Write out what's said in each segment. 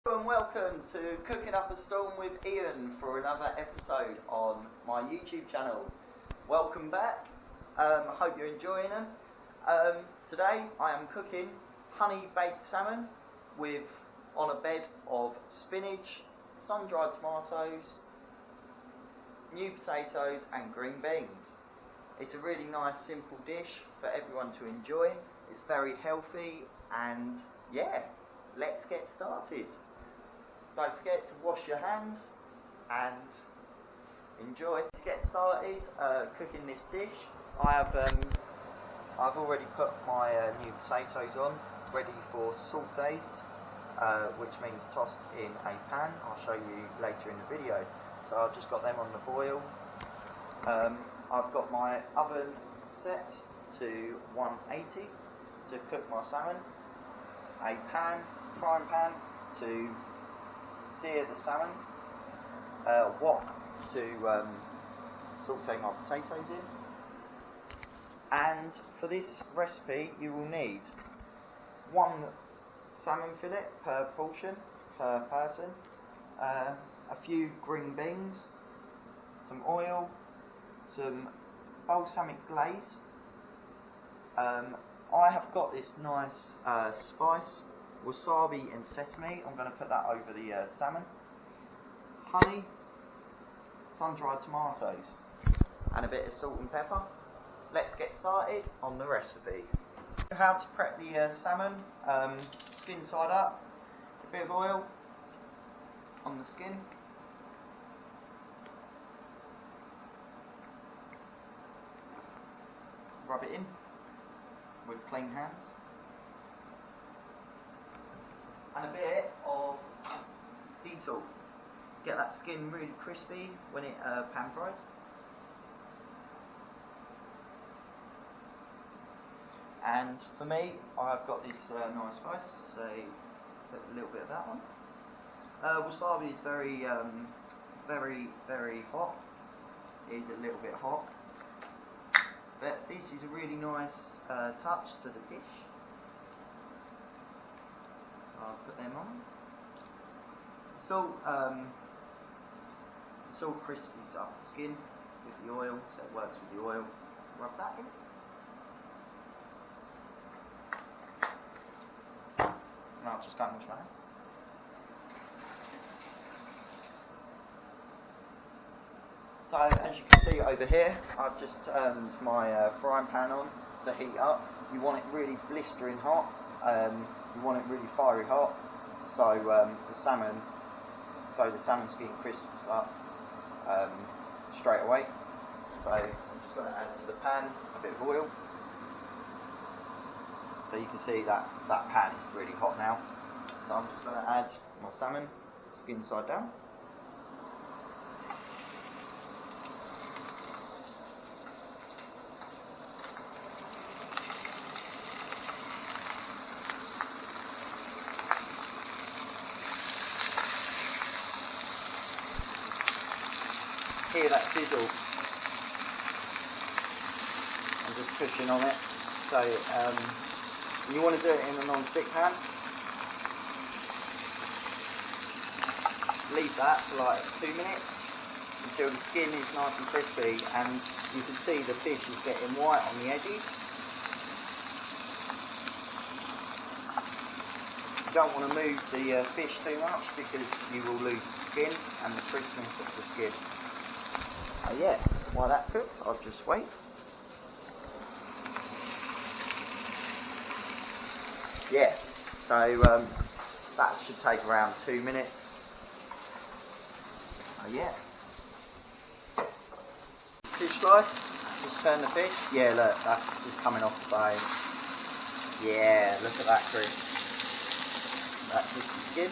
Hello and welcome to Cooking Up a Storm with Ian for another episode on my YouTube channel. Welcome back. I hope you're enjoying them. Today I am cooking honey baked salmon on a bed of spinach, sun-dried tomatoes, new potatoes and green beans. It's a really nice simple dish for everyone to enjoy. It's very healthy and yeah, let's get started. Don't forget to wash your hands and enjoy. To get started cooking this dish, I've already put my new potatoes on, ready for sautéed, which means tossed in a pan. I'll show you later in the video. So I've just got them on the boil. I've got my oven set to 180 to cook my salmon. A frying pan to sear the salmon, wok to saute my potatoes in, and for this recipe you will need one salmon fillet per portion, per person, a few green beans, some oil, some balsamic glaze. I have got this nice spice, wasabi and sesame. I'm going to put that over the salmon. Honey, sun-dried tomatoes, and a bit of salt and pepper. Let's get started on the recipe. How to prep the salmon: skin side up, a bit of oil on the skin. Rub it in with clean hands. And a bit of sea salt. Get that skin really crispy when it pan fries. And for me, I've got this nice spice, so put a little bit of that on. Wasabi is very hot. It is a little bit hot, but this is a really nice touch to the dish. I'll put them on. Salt crispies up the skin with the oil, so it works with the oil. Rub that in. And I'll just go and wash my hands. So as you can see over here, I've just turned my frying pan on to heat up. You want it really blistering hot. You want it really fiery hot, so the salmon skin crisps up straight away. So I'm just going to add to the pan a bit of oil. So you can see that pan is really hot now. So I'm just going to add my salmon, skin side down. Hear that sizzle. I'm just pushing on it. So you want to do it in a non-stick pan. Leave that for like 2 minutes until the skin is nice and crispy, and you can see the fish is getting white on the edges. You don't want to move the fish too much because you will lose the skin and the crispness of the skin. Yeah, while that cooks, I'll just wait. Yeah, so that should take around 2 minutes. Yeah. Fish slice, just turn the fish. Yeah, look, that's just coming off the bone. Yeah, look at that crisp. That's just the skin.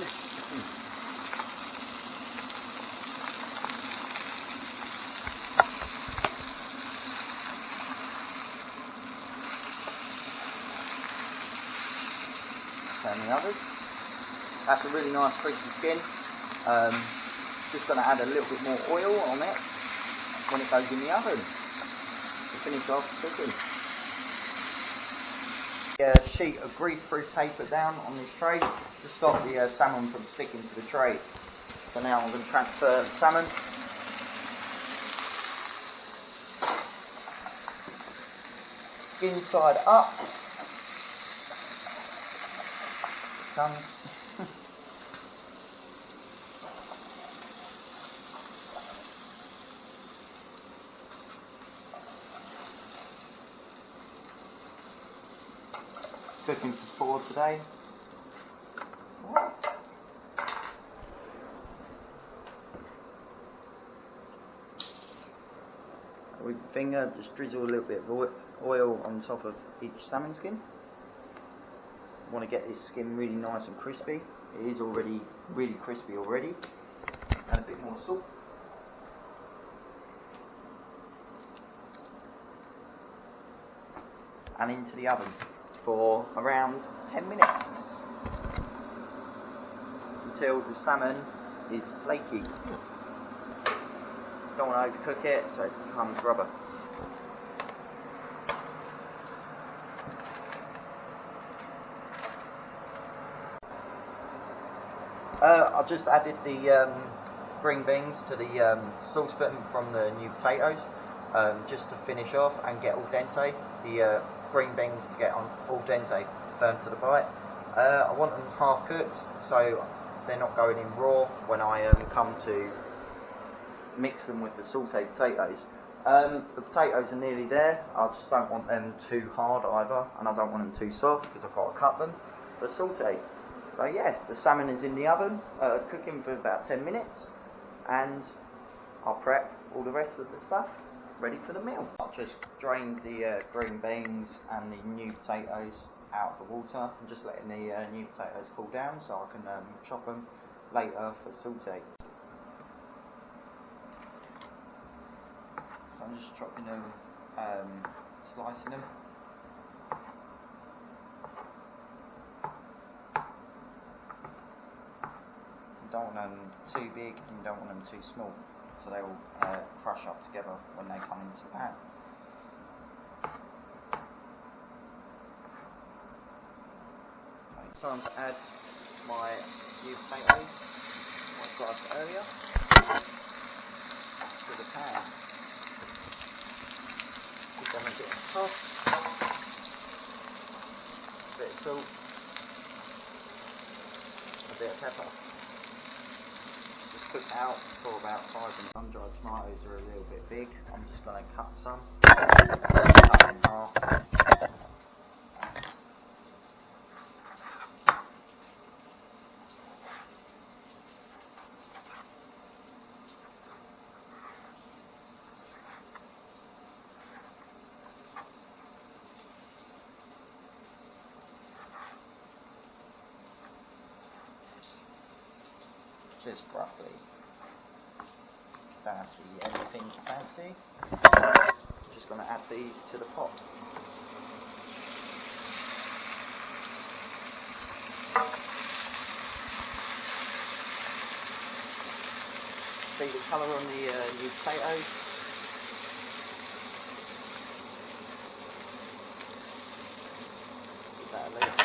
And the others. That's a really nice crispy skin. Just going to add a little bit more oil on it when it goes in the oven to finish off cooking. A sheet of greaseproof paper down on this tray to stop the salmon from sticking to the tray. So now I'm going to transfer the salmon. Skin side up. Comes. Cooking for 4 today. What? With the finger, just drizzle a little bit of oil on top of each salmon skin. Want to get this skin really nice and crispy. It is already really crispy already. And a bit more salt. And into the oven for around 10 minutes until the salmon is flaky. Don't want to overcook it so it becomes rubber. I've just added the green beans to the saucepan from the new potatoes just to finish off and get al dente. The green beans to get on al dente, firm to the bite. I want them half cooked so they're not going in raw when I come to mix them with the sauteed potatoes. The potatoes are nearly there. I just don't want them too hard either, and I don't want them too soft because I've got to cut them for saute. So yeah, the salmon is in the oven, cooking for about 10 minutes, and I'll prep all the rest of the stuff ready for the meal. I'll just drain the green beans and the new potatoes out of the water. I'm just letting the new potatoes cool down so I can chop them later for saute. So I'm just chopping them, slicing them. You don't want them too big and you don't want them too small, so they will crush up together when they come into the pan. Okay, it's time to add my new potatoes, I sliced earlier, to the pan. Give them a bit of toss, a bit of salt, a bit of pepper. Just cook out for about 5 minutes. Sun-dried tomatoes are a little bit big. I'm just going to cut some, cut in half. Just roughly. Don't have to be anything fancy. Just going to add these to the pot. See the colour on the new potatoes. Give that a little bit.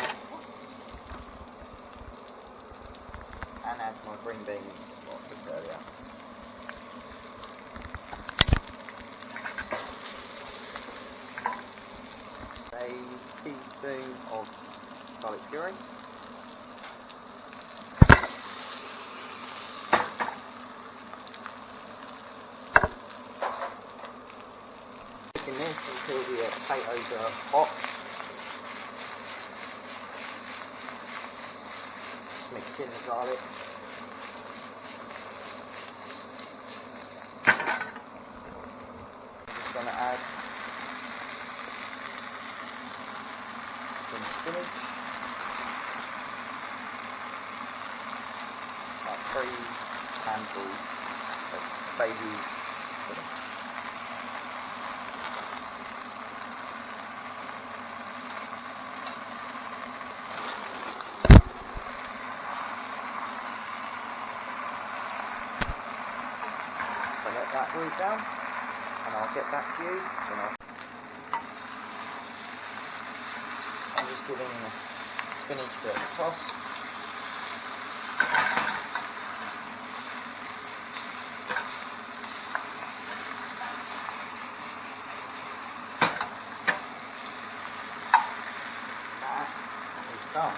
And add my green beans what I cooked earlier. A teaspoon of garlic puree. Cooking this until the potatoes are hot. Just mix in the garlic. Just going to add some spinach, about 3 handfuls of baby spinach. So let that cool down, and I'll get back to you when I'm just giving the spinach a bit of a toss. That is done.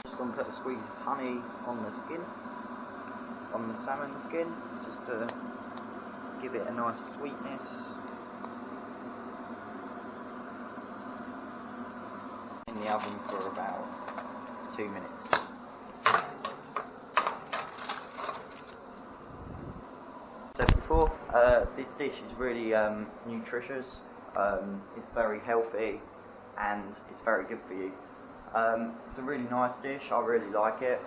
Just going to put a squeeze of honey on the skin, on the salmon skin, just to give it a nice sweetness. In the oven for about 2 minutes. Said before, this dish is really nutritious. It's very healthy and it's very good for you. It's a really nice dish. I really like it.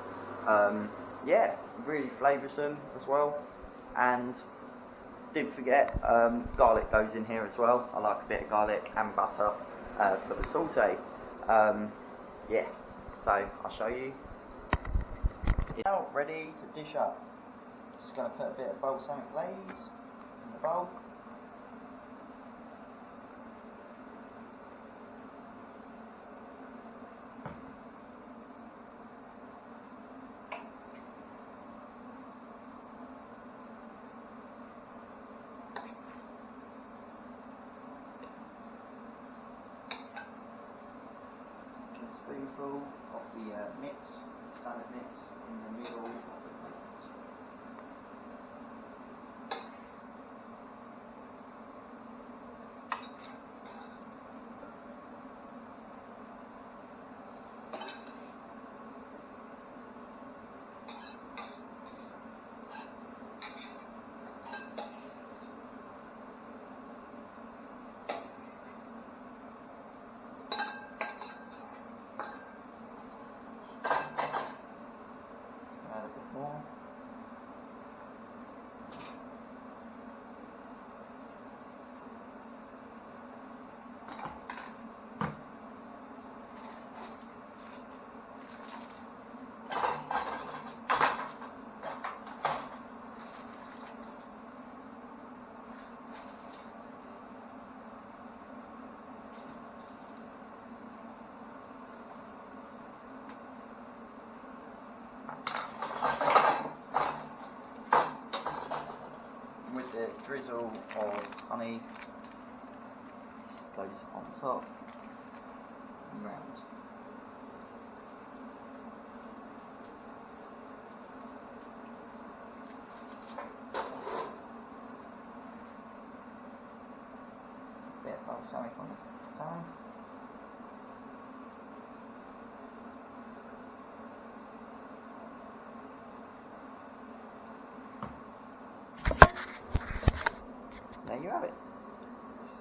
Yeah, really flavoursome as well. And didn't forget, garlic goes in here as well. I like a bit of garlic and butter for the saute. Yeah, so I'll show you. It's now ready to dish up. Just going to put a bit of balsamic glaze in the bowl. Spoonful of the mix, salad mix in the middle of the plate. Add a bit more. With the drizzle of honey, just goes on top and round. A bit of balsamic on the salmon. There you have it. It's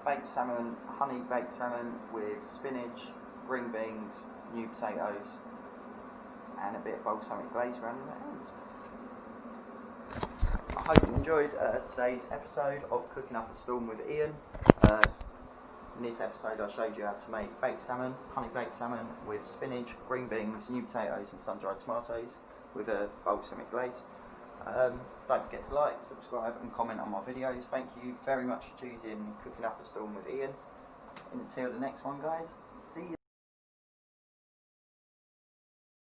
baked salmon, honey baked salmon with spinach, green beans, new potatoes, and a bit of balsamic glaze around the end. I hope you enjoyed today's episode of Cooking Up a Storm with Ian. In this episode I showed you how to make baked salmon, honey baked salmon with spinach, green beans, new potatoes and sun-dried tomatoes with a balsamic glaze. Don't forget to like, subscribe and comment on my videos. Thank you very much for choosing Cooking Up a Storm with Ian. Until the next one, guys.